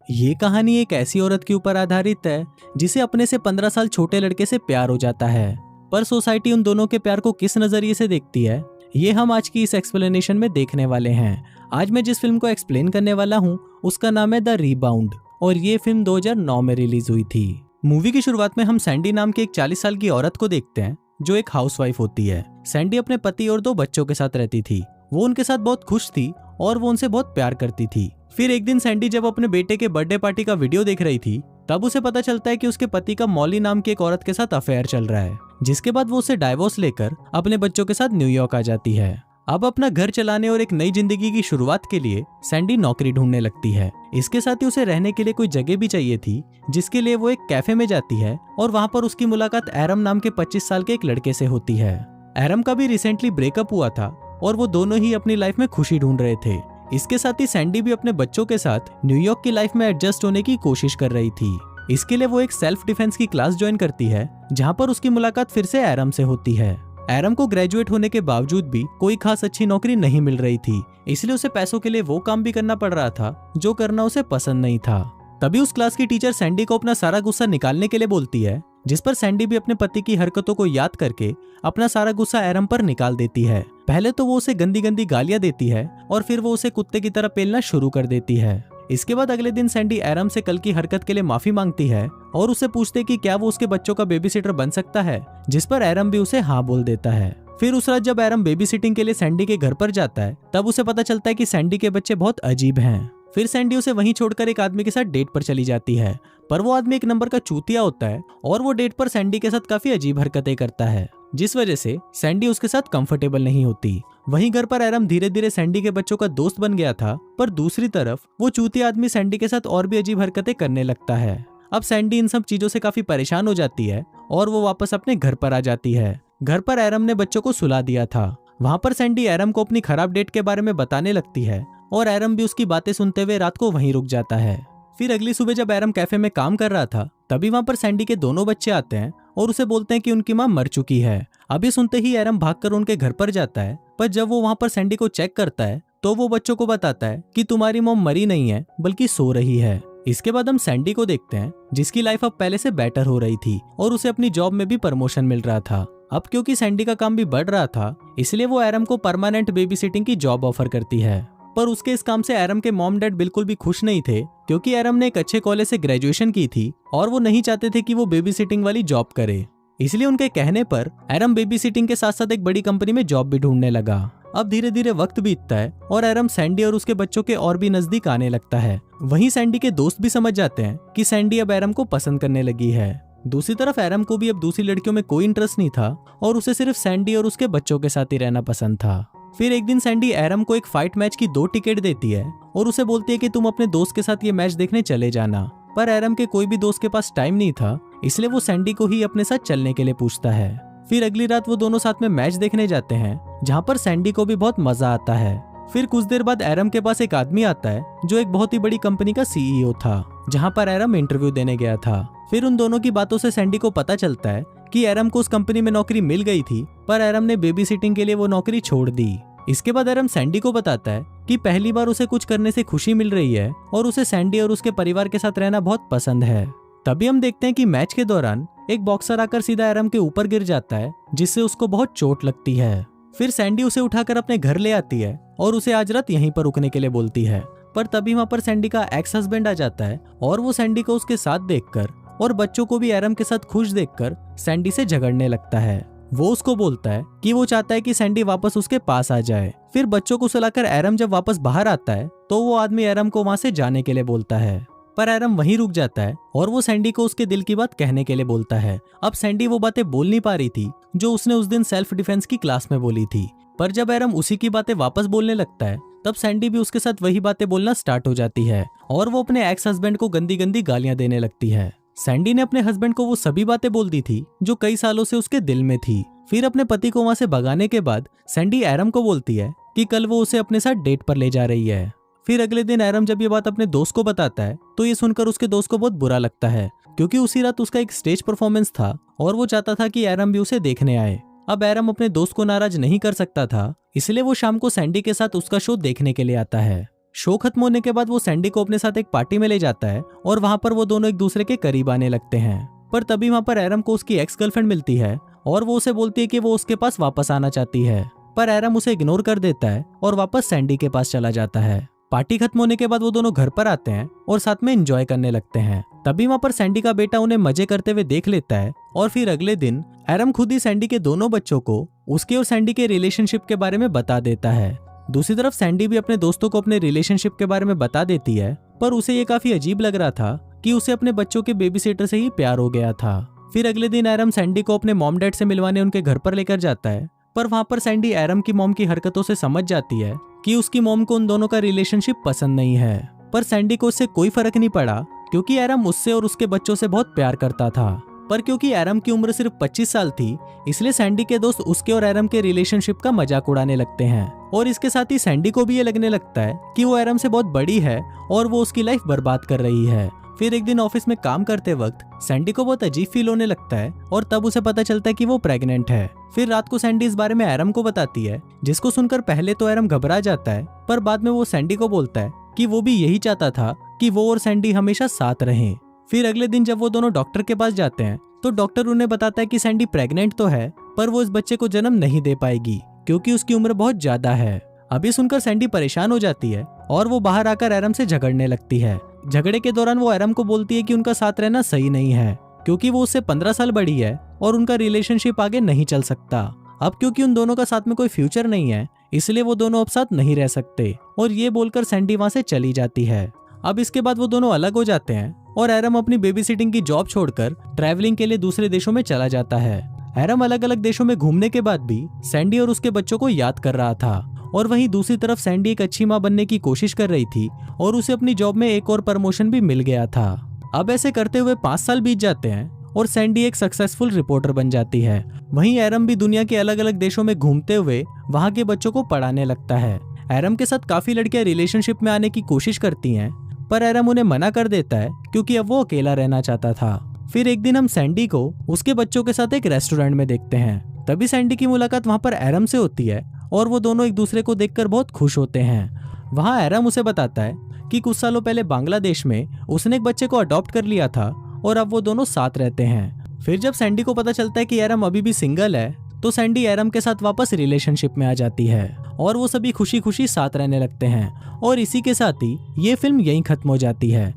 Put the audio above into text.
ये कहानी एक ऐसी औरत के ऊपर आधारित है जिसे अपने से 15 साल छोटे लड़के से प्यार हो जाता है, पर सोसाइटी उन दोनों के प्यार को किस नजरिए से देखती है ये हम आज की इस एक्सप्लेनेशन में देखने वाले हैं। आज मैं जिस फिल्म को एक्सप्लेन करने वाला हूँ उसका नाम है द रीबाउंड और ये फिल्म 2009 में रिलीज हुई थी। मूवी की शुरुआत में हम सैंडी नाम की एक 40 साल की औरत को देखते हैं जो एक हाउसवाइफ होती है। सैंडी अपने पति और 2 बच्चों के साथ रहती थी। वो उनके साथ बहुत खुश थी और वो उनसे बहुत प्यार करती थी। फिर एक दिन सैंडी जब अपने बेटे के बर्थडे पार्टी का वीडियो देख रही थी तब उसे पता चलता है कि उसके पति का मॉली नाम की एक औरत के साथ अफेयर चल रहा है, जिसके बाद वो उसे डाइवोर्स लेकर अपने बच्चों के साथ न्यूयॉर्क आ जाती है। अब अपना घर चलाने और एक नई जिंदगी की शुरुआत के लिए सैंडी नौकरी ढूंढने लगती है। इसके साथ ही उसे रहने के लिए कोई जगह भी चाहिए थी, जिसके लिए वो एक कैफे में जाती है और वहाँ पर उसकी मुलाकात एरम नाम के 25 साल के एक लड़के से होती है। एरम का भी रिसेंटली ब्रेकअप हुआ था और वो दोनों ही अपनी लाइफ में खुशी ढूंढ रहे थे। इसके साथ ही सैंडी भी अपने बच्चों के साथ न्यूयॉर्क की लाइफ में एडजस्ट होने की कोशिश कर रही थी। इसके लिए वो एक सेल्फ डिफेंस की क्लास ज्वाइन करती है जहाँ पर उसकी मुलाकात फिर से एरम से होती है। एरम को ग्रेजुएट होने के बावजूद भी कोई खास अच्छी नौकरी नहीं मिल रही थी, इसलिए उसे पैसों के लिए वो काम भी करना पड़ रहा था जो करना उसे पसंद नहीं था। तभी उस क्लास की टीचर सैंडी को अपना सारा गुस्सा निकालने के लिए बोलती है, जिस पर सैंडी भी अपने पति की हरकतों को याद करके अपना सारा गुस्सा एरम पर निकाल देती है। पहले तो वो उसे गंदी गंदी गालियां देती है और फिर वो उसे कुत्ते की तरह पेलना शुरू कर देती है। इसके बाद अगले दिन सैंडी एरम से कल की हरकत के लिए माफी मांगती है और उसे पूछते कि क्या वो उसके बच्चों का बेबी सिटर बन सकता है, जिस पर एरम भी उसे हाँ बोल देता है। फिर उस रात जब एरम बेबी सिटिंग के लिए सैंडी के घर पर जाता है तब उसे पता चलता है कि सैंडी के बच्चे बहुत अजीब हैं। फिर सैंडी उसे वहीं छोड़कर एक आदमी के साथ डेट पर चली जाती है, पर वो आदमी एक नंबर का चूतिया होता है और वो डेट पर सैंडी के साथ काफी अजीब हरकतें करता है, जिस वजह से सैंडी उसके साथ कंफर्टेबल नहीं होती। वहीं घर पर एरम धीरे धीरे सैंडी के बच्चों का दोस्त बन गया था, पर दूसरी तरफ वो चूतिया आदमी सैंडी के साथ और भी अजीब हरकतें करने लगता है। अब सैंडी इन सब चीजों से काफी परेशान हो जाती है और वो वापस अपने घर पर आ जाती है। घर पर एरम ने बच्चों को सुला दिया था। वहाँ पर सैंडी एरम को अपनी खराब डेट के बारे में बताने लगती है और एरम भी उसकी बातें सुनते हुए रात को वहीं रुक जाता है। फिर अगली सुबह जब एरम कैफे में काम कर रहा था तभी वहाँ पर सैंडी के दोनों बच्चे आते हैं और उसे बोलते हैं कि उनकी माँ मर चुकी है। अभी सुनते ही एरम भागकर उनके घर पर जाता है, पर जब वो वहाँ पर सैंडी को चेक करता है तो वो बच्चों को बताता है कि तुम्हारी मॉम मरी नहीं है बल्कि सो रही है। इसके बाद हम सैंडी को देखते हैं जिसकी लाइफ अब पहले से बेटर हो रही थी और उसे अपनी जॉब में भी प्रमोशन मिल रहा था। अब क्योंकि सैंडी का काम भी बढ़ रहा था इसलिए वो एरम को परमानेंट बेबी सिटिंग की जॉब ऑफर करती है, पर उसके इस काम से एरम के मॉम डैड बिल्कुल भी खुश नहीं थे, क्योंकि एरम ने एक अच्छे कॉलेज से ग्रेजुएशन की थी और वो नहीं चाहते थे कि वो बेबी सिटिंग वाली जॉब करे। इसलिए उनके कहने पर एरम बेबी सिटिंग के साथ साथ एक बड़ी कंपनी में जॉब भी ढूंढने लगा। अब धीरे धीरे वक्त बीतता है और एरम सैंडी और उसके बच्चों के और भी नजदीक आने लगता है। वहीं सैंडी के दोस्त भी समझ जाते हैं कि सैंडी अब एरम को पसंद करने लगी है। दूसरी तरफ एरम को भी अब दूसरी लड़कियों में कोई इंटरेस्ट नहीं था और उसे सिर्फ सैंडी और उसके बच्चों के साथ ही रहना पसंद था। फिर एक दिन सैंडी एरम को एक फाइट मैच की 2 टिकट देती है और उसे बोलती है कि तुम अपने दोस्त के साथ ये मैच देखने चले जाना, पर एरम के कोई भी दोस्त के पास टाइम नहीं था, इसलिए वो सैंडी को ही अपने साथ चलने के लिए पूछता है। फिर अगली रात वो दोनों साथ में मैच देखने जाते हैं जहाँ पर सैंडी को भी बहुत मजा आता है। फिर कुछ देर बाद एरम के पास एक आदमी आता है जो एक बहुत ही बड़ी कंपनी का सीईओ था, जहाँ पर एरम इंटरव्यू देने गया था। फिर उन दोनों की बातों से सैंडी को पता चलता है कि एरम को उस कंपनी में नौकरी मिल गई थी, पर एरम ने बेबी सिटिंग के लिए वो नौकरी छोड़ दी। इसके बाद एरम सैंडी को बताता है कि पहली बार उसे कुछ करने से खुशी मिल रही है और उसे सैंडी और उसके परिवार के साथ रहना बहुत पसंद है। तभी हम देखते हैं कि मैच के दौरान एक बॉक्सर आकर सीधा एरम के ऊपर गिर जाता है, जिससे उसको बहुत चोट लगती है। फिर सैंडी उसे उठाकर अपने घर ले आती है और उसे आज रात यहीं पर रुकने के लिए बोलती है, पर तभी वहाँ पर सैंडी का एक्स हस्बैंड आ जाता है और वो सैंडी को उसके साथ देखकर और बच्चों को भी एरम के साथ खुश देखकर सैंडी से झगड़ने लगता है। वो उसको बोलता है कि वो चाहता है कि सैंडी वापस उसके पास आ जाए। फिर बच्चों को सुलाकर एरम जब वापस बाहर आता है तो वो आदमी एरम को वहां से जाने के लिए बोलता है, पर एरम वहीं रुक जाता है और वो सैंडी को उसके दिल की बात कहने के लिए बोलता है। अब सैंडी वो बातें बोल नहीं पा रही थी जो उसने उस दिन सेल्फ डिफेंस की क्लास में बोली थी, पर जब एरम उसी की बातें वापस बोलने लगता है तब सैंडी भी उसके साथ वही बातें बोलना स्टार्ट हो जाती है और वो अपने एक्स हस्बैंड को गंदी गंदी गालियां देने लगती है। सैंडी ने अपने हस्बैंड को वो सभी बातें बोल दी थी जो कई सालों से उसके दिल में थी। फिर अपने पति को वहां से भगाने के बाद सैंडी एरम को बोलती है कि कल वो उसे अपने साथ डेट पर ले जा रही है। फिर अगले दिन एरम जब ये बात अपने दोस्त को बताता है तो ये सुनकर उसके दोस्त को बहुत बुरा लगता है, क्योंकि उसी रात उसका एक स्टेज परफॉर्मेंस था और वो चाहता था कि एरम भी उसे देखने आए। अब एरम अपने दोस्त को नाराज नहीं कर सकता था, इसलिए वो शाम को सैंडी के साथ उसका शो देखने के लिए आता है। शो खत्म होने के बाद वो सैंडी को अपने साथ एक पार्टी में ले जाता है और वहां पर वो दोनों एक दूसरे के करीब आने लगते हैं। पर तभी वहां पर एरम को उसकी एक्स गर्लफ्रेंड मिलती है और वो उसे बोलती है कि वो उसके पास वापस आना चाहती है, पर एरम उसे इग्नोर कर देता है और वापस सैंडी के पास चला जाता है। पार्टी खत्म होने के बाद वो दोनों घर पर आते हैं और साथ में एंजॉय करने लगते हैं। तभी वहां पर सैंडी का बेटा उन्हें मजे करते हुए देख लेता है और फिर अगले दिन एरम खुद ही सैंडी के दोनों बच्चों को उसके और सैंडी के रिलेशनशिप के बारे में बता देता है। दूसरी तरफ सैंडी भी अपने दोस्तों को अपने रिलेशनशिप के बारे में बता देती है, पर उसे ये काफी अजीब लग रहा था कि उसे अपने बच्चों के बेबीसिटर से ही प्यार हो गया था। फिर अगले दिन एरम सैंडी को अपने मॉम डैड से मिलवाने उनके घर पर लेकर जाता है, पर वहां पर सैंडी एरम की मॉम की हरकतों से समझ जाती है कि उसकी मॉम को उन दोनों का रिलेशनशिप पसंद नहीं है। पर सैंडी को इससे कोई फर्क नहीं पड़ा क्योंकि एरम उससे और उसके बच्चों से बहुत प्यार करता था। पर क्योंकि एरम की उम्र सिर्फ 25 साल थी, इसलिए सैंडी के दोस्त उसके और एरम के रिलेशनशिप का मजाक उड़ाने लगते हैं और इसके साथ ही सैंडी को भी ये लगने लगता है कि वो एरम से बहुत बड़ी है और वो उसकी लाइफ बर्बाद कर रही है। फिर एक दिन ऑफिस में काम करते वक्त सैंडी को बहुत अजीब फील होने लगता है और तब उसे पता चलता है कि वो प्रेग्नेंट है। फिर रात को सैंडी इस बारे में एरम को बताती है, जिसको सुनकर पहले तो एरम घबरा जाता है, पर बाद में वो सैंडी को बोलता है कि वो भी यही चाहता था कि वो और सैंडी हमेशा साथ रहें। फिर अगले दिन जब वो दोनों डॉक्टर के पास जाते हैं तो डॉक्टर उन्हें बताता है कि सैंडी प्रेग्नेंट तो है, पर वो इस बच्चे को जन्म नहीं दे पाएगी क्योंकि उसकी उम्र बहुत ज्यादा है। अभी सुनकर सैंडी परेशान हो जाती है और वो बाहर आकर एरम से झगड़ने लगती है। झगड़े के दौरान वो एरम को बोलती है कि उनका साथ रहना सही नहीं है क्योंकि वो उससे 15 साल बड़ी है और उनका रिलेशनशिप आगे नहीं चल सकता। अब क्योंकि उन दोनों का साथ में कोई फ्यूचर नहीं है, इसलिए वो दोनों अब साथ नहीं रह सकते और ये बोलकर सैंडी वहां से चली जाती है। अब इसके बाद वो दोनों अलग हो जाते हैं और एरम अपनी बेबी सिटिंग की जॉब छोड़कर ट्रैवलिंग के लिए दूसरे देशों में चला जाता है। एरम अलग अलग देशों में घूमने के बाद भी सैंडी और उसके बच्चों को याद कर रहा था और वहीं दूसरी तरफ सैंडी एक अच्छी मां बनने की कोशिश कर रही थी और उसे अपनी जॉब में एक और प्रमोशन भी मिल गया था। अब ऐसे करते हुए 5 साल बीत जाते हैं और सैंडी एक सक्सेसफुल रिपोर्टर बन जाती है। वहीं एरम भी दुनिया के अलग अलग देशों में घूमते हुए वहां के बच्चों को पढ़ाने लगता है। एरम के साथ काफी लड़कियां रिलेशनशिप में आने की कोशिश करती हैं, पर एरम उन्हें मना कर देता है क्योंकि अब वो अकेला रहना चाहता था। फिर एक दिन हम सैंडी को उसके बच्चों के साथ एक रेस्टोरेंट में देखते हैं। तभी सैंडी की मुलाकात वहां पर एरम से होती है और वो दोनों एक दूसरे को देखकर बहुत खुश होते हैं। वहां एरम उसे बताता है कि कुछ सालों पहले बांग्लादेश में उसने एक बच्चे को अडॉप्ट कर लिया था और अब वो दोनों साथ रहते हैं। फिर जब सैंडी को पता चलता है कि एरम अभी भी सिंगल है तो सैंडी एरम के साथ वापस रिलेशनशिप में आ जाती है और वो सभी खुशी खुशी साथ रहने लगते हैं और इसी के साथ ही ये फिल्म यहीं खत्म हो जाती है।